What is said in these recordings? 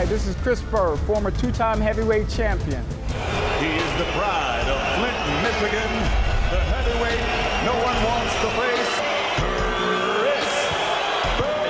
this is Chris Byrd, former two-time heavyweight champion. He is the pride of Clinton, Michigan, the heavyweight no one wants to face, Chris Byrd.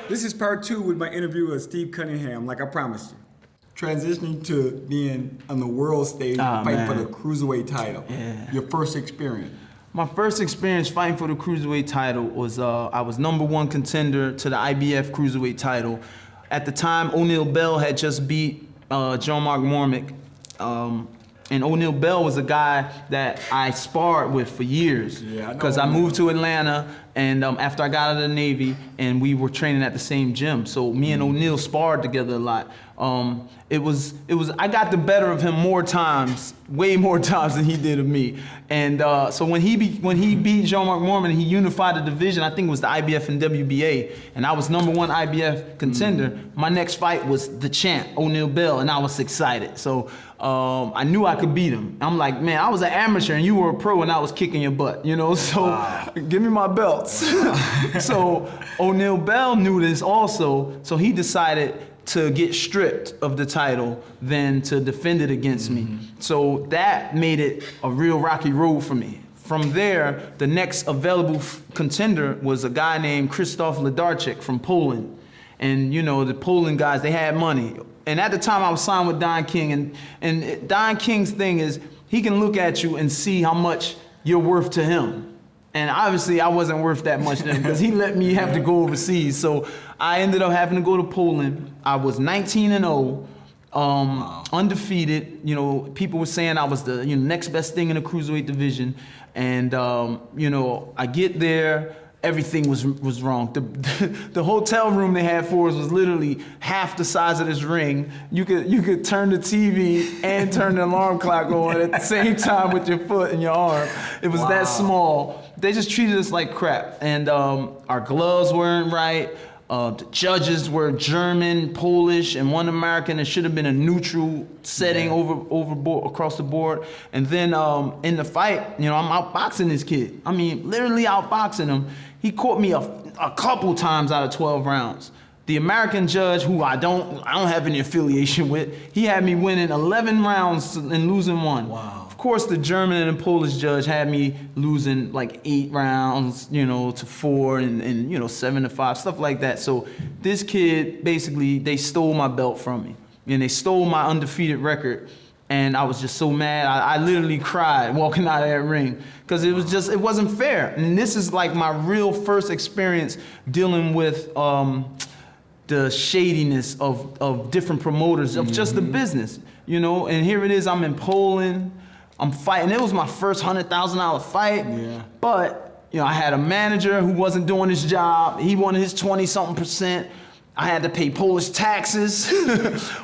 This is part 2 with my interview with Steve Cunningham, like I promised you. Transitioning to being on the world stage, fighting for the Cruiserweight title. Yeah. Your first experience. My first experience fighting for the Cruiserweight title was I was #1 contender to the IBF Cruiserweight title. At the time, O'Neal Bell had just beat Jean-Marc Mormick. And O'Neal Bell was a guy that I sparred with for years. Yeah, because I moved to Atlanta, and after I got out of the Navy, and we were training at the same gym. So me and O'Neal sparred together a lot. I got the better of him more times, way more times than he did of me. And so when he beat Jean-Marc Mormon, he unified the division. I think it was the IBF and WBA, and I was #1 IBF contender. My next fight was the champ, O'Neal Bell, and I was excited. So I knew I could beat him. I'm like, man, I was an amateur and you were a pro and I was kicking your butt, you know? So give me my belts. So O'Neal Bell knew this also, so he decided to get stripped of the title than to defend it against me. So that made it a real rocky road for me. From there, the next available contender was a guy named Krzysztof Ledarczyk from Poland. And you know, the Poland guys, they had money. And at the time I was signed with Don King, and Don King's thing is, he can look at you and see how much you're worth to him. And obviously I wasn't worth that much to him because he let me have to go overseas. So I ended up having to go to Poland. I was 19-0, undefeated. You know, people were saying I was the next best thing in the Cruiserweight division. And you know, I get there, everything was wrong. The hotel room they had for us was literally half the size of this ring. You could turn the TV and turn the alarm clock on at the same time with your foot and your arm. It was that small. They just treated us like crap. And our gloves weren't right. The judges were German, Polish, and one American. It should have been a neutral setting across the board. And then in the fight, you know, I'm outboxing this kid. I mean, literally outboxing him. He caught me a couple times out of 12 rounds. The American judge, who I don't have any affiliation with, he had me winning 11 rounds and losing 1. Wow. Of course, the German and the Polish judge had me losing like 8 rounds, you know, to 4 and you know, 7 to 5, stuff like that. So this kid, basically, they stole my belt from me, and they stole my undefeated record. And I was just so mad. I literally cried walking out of that ring because it wasn't fair. And this is like my real first experience dealing with the shadiness of different promoters, of just the business, you know? And here it is, I'm in Poland, I'm fighting. It was my first $100,000 fight, but you know, I had a manager who wasn't doing his job. He wanted his 20-something%. I had to pay Polish taxes,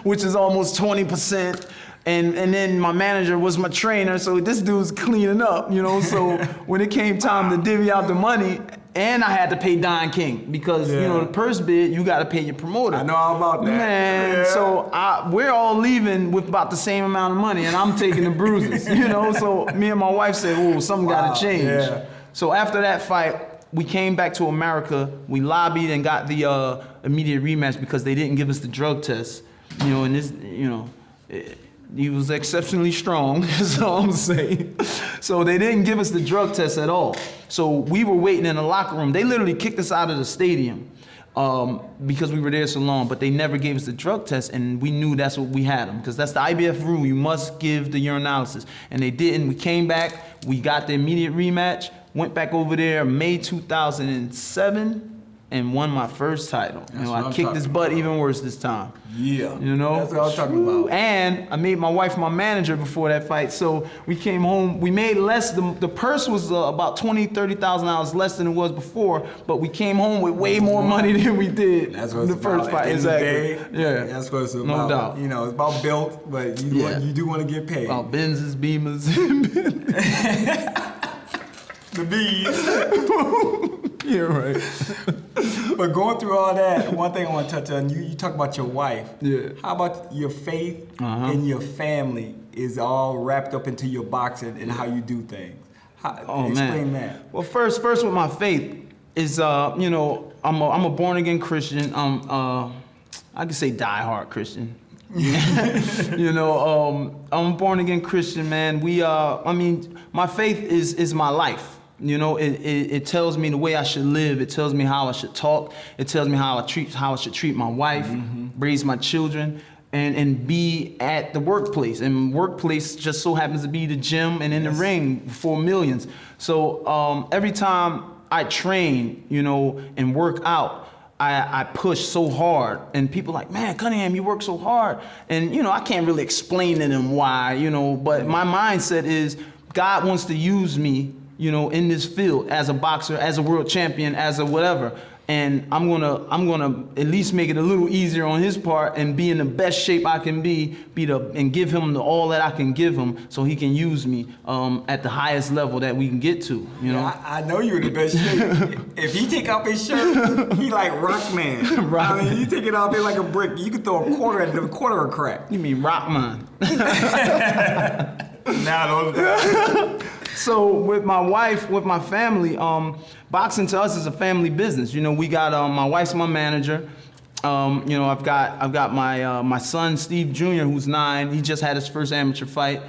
which is almost 20%. And then my manager was my trainer, so this dude's cleaning up, you know? So when it came time to divvy out the money, and I had to pay Don King because, you know, the purse bid, you gotta pay your promoter. I know all about that. Man, so we're all leaving with about the same amount of money, and I'm taking the bruises, you know? So me and my wife said, oh, something gotta change. Yeah. So after that fight, we came back to America, we lobbied and got the immediate rematch because they didn't give us the drug test, you know, and this, you know, he was exceptionally strong, that's all I'm saying. So they didn't give us the drug test at all. So we were waiting in the locker room. They literally kicked us out of the stadium because we were there so long, but they never gave us the drug test, and we knew that's what we had them, because that's the IBF rule, you must give the urinalysis. And they didn't. We came back, we got the immediate rematch, went back over there May 2007, and won my first title. You know, I kicked his butt even worse this time. Yeah. You know? That's what I'm talking about. And I made my wife my manager before that fight. So we came home, we made less, the purse was about $20,000, $30,000 less than it was before, but we came home with way more money than we did that's what it's the first about. fight. Exactly. Yeah. That's what it's about. No doubt. You know, it's about built, but you do want to get paid. About Benzes, Beamers. The bees. Yeah, right. But going through all that, one thing I want to touch on, you talk about your wife. Yeah. How about your faith and your family is all wrapped up into your boxing and how you do things? Explain that. Well, first with my faith is, you know, I'm a born again Christian. I could say diehard Christian. You know, I'm a born again Christian, man. I mean, my faith is my life. You know, it tells me the way I should live. It tells me how I should talk. It tells me how I should treat my wife, raise my children, and be at the workplace. And workplace just so happens to be the gym and in the ring for millions. So every time I train, you know, and work out, I push so hard, and people like, man, Cunningham, you work so hard. And, you know, I can't really explain to them why, you know, but my mindset is God wants to use me, you know, in this field as a boxer, as a world champion, as a whatever. And I'm gonna at least make it a little easier on his part and be in the best shape I can and give him all that I can give him, so he can use me at the highest level that we can get to. You know. Yeah, I know you're in the best shape. If he take off his shirt, he like Rockman. Right. I mean, you take it off there like a brick. You could throw a quarter at the quarter of crack. You mean Rockman? Nah, So with my wife, with my family, boxing to us is a family business. You know, we got my wife's my manager. You know, I've got my son Steve Jr., who's 9. He just had his first amateur fight.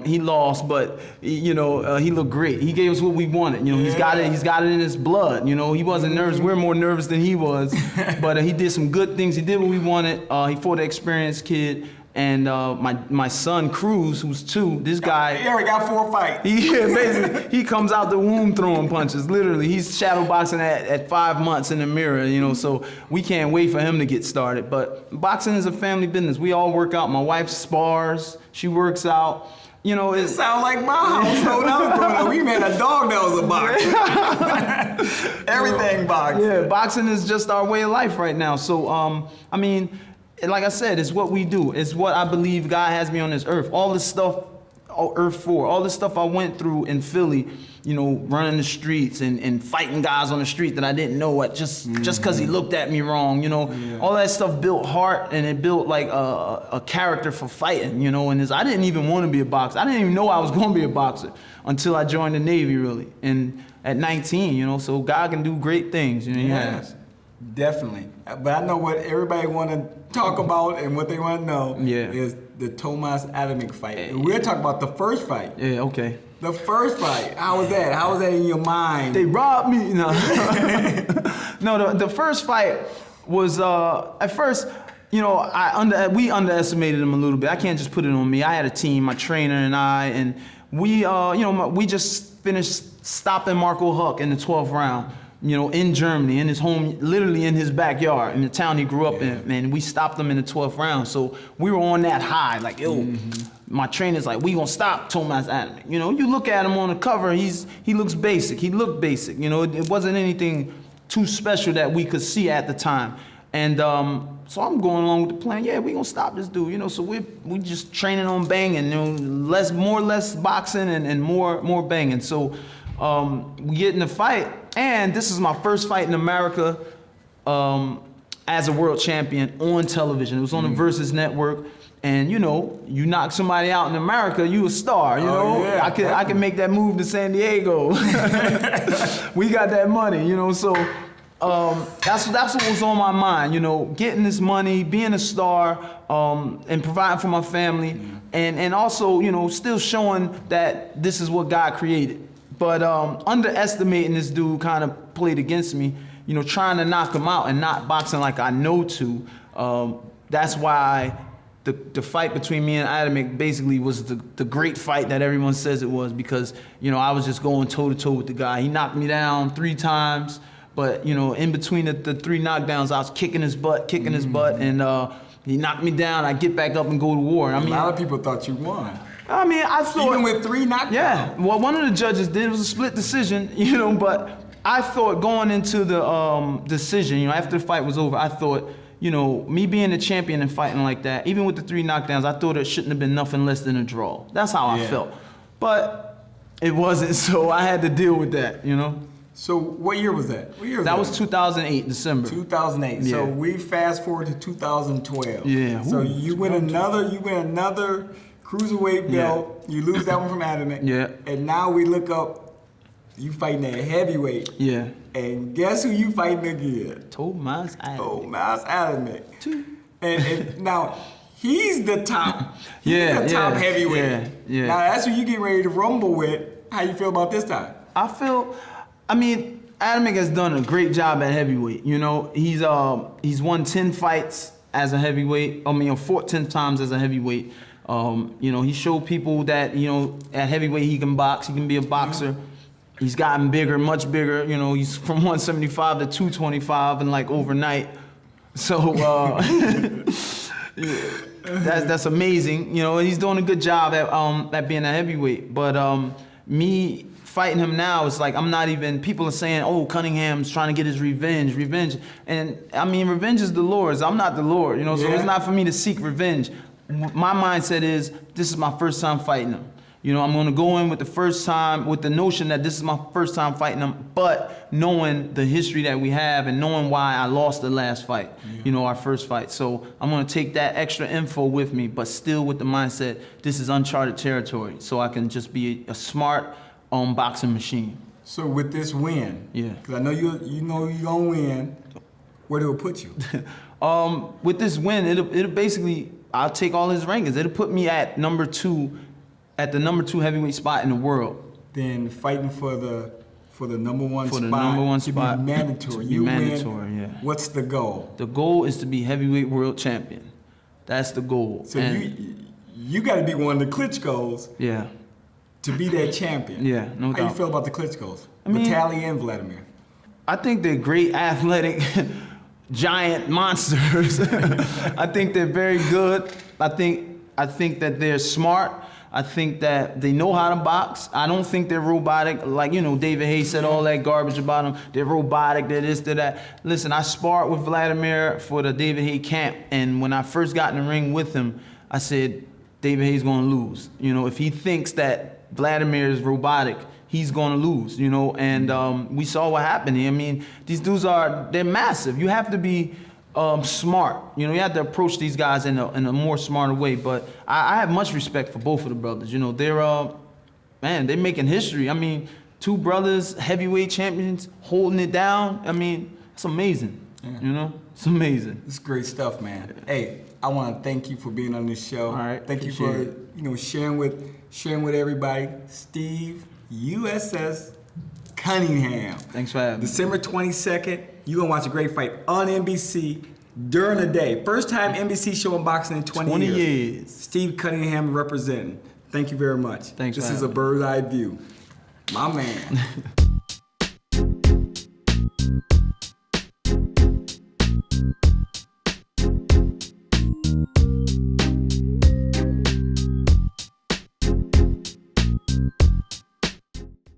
He lost, but you know, he looked great. He gave us what we wanted. You know, he's got it in his blood. You know, he wasn't nervous. We're more nervous than he was, but he did some good things. He did what we wanted. He fought an experienced kid. And my son Cruz, who's 2, this guy. He already got 4 fights. Basically, he comes out the womb throwing punches. Literally, he's shadow boxing at 5 months in the mirror. You know, so we can't wait for him to get started. But boxing is a family business. We all work out. My wife spars. She works out. You know, It sounds like my household. I was growing up. We made a dog that was a boxer. Everything boxing. Yeah, boxing is just our way of life right now. So, I mean, like I said, it's what we do. It's what I believe God has me on this earth. All this stuff, Earth 4, all this stuff I went through in Philly, you know, running the streets and fighting guys on the street that I didn't know just because he looked at me wrong, you know. Yeah. All that stuff built heart, and it built like a character for fighting, you know. And I didn't even want to be a boxer. I didn't even know I was going to be a boxer until I joined the Navy, really. And at 19, you know, so God can do great things, you know. Yes. Definitely. But I know what everybody want to talk about and what they want to know is the Tomasz Adamek fight. We'll talk about the first fight. Yeah, okay. The first fight. How was that? How was that in your mind? They robbed me. No, no. The first fight was at first, you know, we underestimated him a little bit. I can't just put it on me. I had a team, my trainer and I, and we, you know, we just finished stopping Marco Huck in the 12th round. You know, in Germany, in his home, literally in his backyard, in the town he grew up in, and we stopped him in the 12th round. So we were on that high, like, yo, my trainer's like, we gonna stop Tomasz Adamek. You know, you look at him on the cover, he looks basic. He looked basic. You know, it wasn't anything too special that we could see at the time. And so I'm going along with the plan. Yeah, we gonna stop this dude. You know, so we just training on banging. You know, more or less boxing and more banging. So we get in the fight. And this is my first fight in America as a world champion on television. It was on the Versus Network. And, you know, you knock somebody out in America, you a star, you know? Yeah, I can make that move to San Diego. We got that money, you know? So that's what was on my mind, you know, getting this money, being a star, and providing for my family. And also, you know, still showing that this is what God created. But underestimating this dude kind of played against me, you know, trying to knock him out and not boxing like I know to. That's why the fight between me and Adamek basically was the great fight that everyone says it was, because, you know, I was just going toe-to-toe with the guy. He knocked me down 3 times, but, you know, in between the 3 knockdowns, I was kicking his butt, and he knocked me down. I get back up and go to war. I mean, a lot of people thought you won. I mean, I thought... Even with 3 knockdowns? Yeah. Well, one of the judges did. It was a split decision, you know, but I thought going into the decision, you know, after the fight was over, I thought, you know, me being the champion and fighting like that, even with the 3 knockdowns, I thought it shouldn't have been nothing less than a draw. That's how I felt. But it wasn't, so I had to deal with that, you know? So what year was that? What year was that? That was 2008, December. 2008. Yeah. So we fast forward to 2012. Yeah. So you win another Cruiserweight belt. You lose that one from Adamek. Yeah. And now we look up, you fighting at heavyweight. Yeah. And guess who you fighting again? Tomasz Adamek. Tomasz Adamek. And now he's the top. He's Yeah, the top yeah, heavyweight. yeah. Now that's who you get ready to rumble with. How you feel about this time? I mean, Adamek has done a great job at heavyweight. You know, he's won 10 fights as a heavyweight. I mean, fought 10 times as a heavyweight. You know, he showed people that, you know, at heavyweight he can box, he can be a boxer. He's gotten bigger, much bigger. You know, he's from 175 to 225 in like overnight. So that's amazing. You know, he's doing a good job at being a heavyweight. But me fighting him now, it's like I'm not even. People are saying, "Oh, Cunningham's trying to get his revenge," and I mean, revenge is the Lord's. I'm not the Lord, you know. So it's not for me to seek revenge. My mindset is, this is my first time fighting him. You know, I'm gonna go in with the notion that this is my first time fighting him, but knowing the history that we have and knowing why I lost the last fight, you know, our first fight. So I'm gonna take that extra info with me, but still with the mindset, this is uncharted territory, so I can just be a smart boxing machine. So with this win, Yeah. because I know you know you're gonna win. Where do it put you? With this win, it'll basically, I'll take all his rankings. It'll put me at the number 2 heavyweight spot in the world. Then fighting for the number one spot. For the number one to spot. Be mandatory. To be You mandatory, win. yeah. What's the goal? The goal is to be heavyweight world champion. That's the goal. So you got to be one of the Klitschko's. Yeah. To be that champion. Yeah, no doubt. How you feel about the Klitschko's? I mean, Vitaly and Vladimir. I think they're great athletic giant monsters. I think they're very good. I think that they're smart. I think that they know how to box. I don't think they're robotic. Like, you know, David Hayes said all that garbage about them. They're robotic, they're this, they're that. Listen, I sparred with Vladimir for the David Hayes camp, and when I first got in the ring with him, I said, David Hayes gonna lose. You know, if he thinks that Vladimir is robotic, he's gonna lose, you know, and we saw what happened here. I mean, these dudes they're massive. You have to be smart. You know, you have to approach these guys in a more smarter way. But I have much respect for both of the brothers. You know, they're making history. I mean, 2 brothers, heavyweight champions, holding it down. I mean, it's amazing. Yeah. You know, it's amazing. It's great stuff, man. Hey, I want to thank you for being on this show. All right, thank you for sharing with everybody. Steve USS Cunningham. Thanks for having me. December 22nd, you're going to watch a great fight on NBC during the day. First time NBC showing boxing in 20 years. Steve Cunningham representing. Thank you very much. Thanks for This is having a bird's eye view. My man.